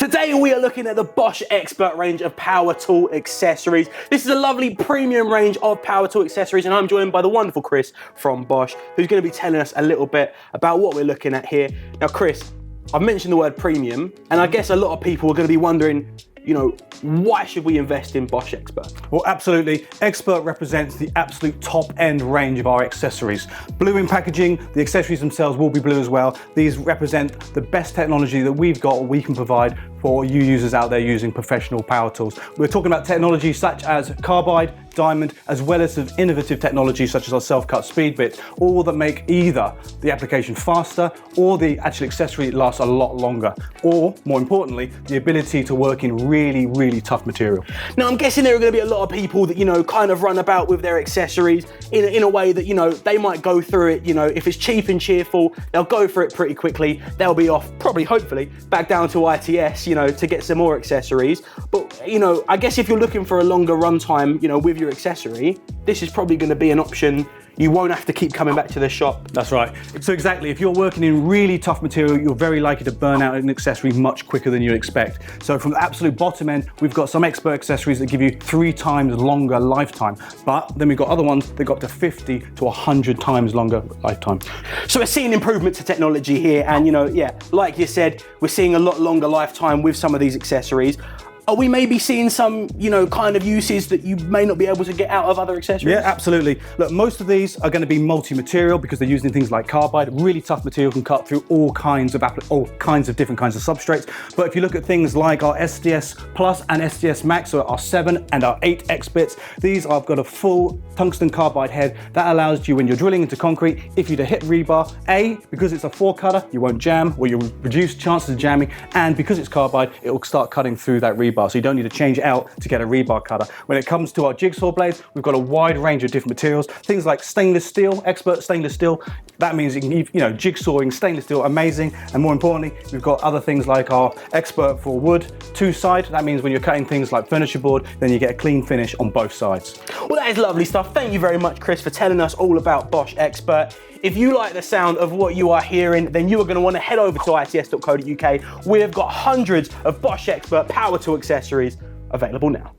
Today we are looking at the Bosch Expert range of power tool accessories. This is a lovely premium range of power tool accessories, and I'm joined by the wonderful Chris from Bosch, who's going to be telling us a little bit about what we're looking at here. Now Chris, I've mentioned the word premium, and I guess a lot of people are going to be wondering, you know, why should we invest in Bosch Expert? Well, absolutely. Expert represents the absolute top end range of our accessories. Blue in packaging, the accessories themselves will be blue as well. These represent the best technology that we've got or we can provide for you users out there using professional power tools. We're talking about technology such as carbide, diamond, as well as some innovative technology such as our self-cut speed bits, all that make either the application faster or the actual accessory lasts a lot longer, or more importantly, the ability to work in really tough material. Now I'm guessing there are going to be a lot of people that, you know, kind of run about with their accessories in a way that, you know, they might go through it, you know, if it's cheap and cheerful, they'll go for it pretty quickly. They'll be off, probably, hopefully, back down to ITS, you know, to get some more accessories. But, you know, I guess if you're looking for a longer runtime, you know, with your accessory, this is probably going to be an option. You won't have to keep coming back to the shop. That's right. So exactly, if you're working in really tough material, you're very likely to burn out an accessory much quicker than you expect. So from the absolute bottom end, we've got some Expert accessories that give you 3 times longer lifetime. But then we've got other ones that got to 50 to 100 times longer lifetime. So we're seeing improvements to technology here, and, you know, yeah, like you said, we're seeing a lot longer lifetime with some of these accessories. Are we maybe seeing some, you know, kind of uses that you may not be able to get out of other accessories? Yeah, absolutely. Look, most of these are going to be multi-material because they're using things like carbide. Really tough material, can cut through all kinds of different kinds of substrates. But if you look at things like our SDS Plus and SDS Max, so our 7 and our 8 X bits, these have got a full tungsten carbide head that allows you, when you're drilling into concrete, if you to hit rebar, because it's a 4-cutter, you won't jam, or you'll reduce chances of jamming, and because it's carbide, it will start cutting through that rebar. So you don't need to change out to get a rebar cutter. When it comes to our jigsaw blades, we've got a wide range of different materials. Things like stainless steel, Expert stainless steel. That means you can, you know, jigsawing stainless steel, amazing. And more importantly, we've got other things like our Expert for wood, 2-side. That means when you're cutting things like furniture board, then you get a clean finish on both sides. Well, that is lovely stuff. Thank you very much, Chris, for telling us all about Bosch Expert. If you like the sound of what you are hearing, then you are going to want to head over to its.co.uk. We've got hundreds of Bosch Expert power tool accessories available now.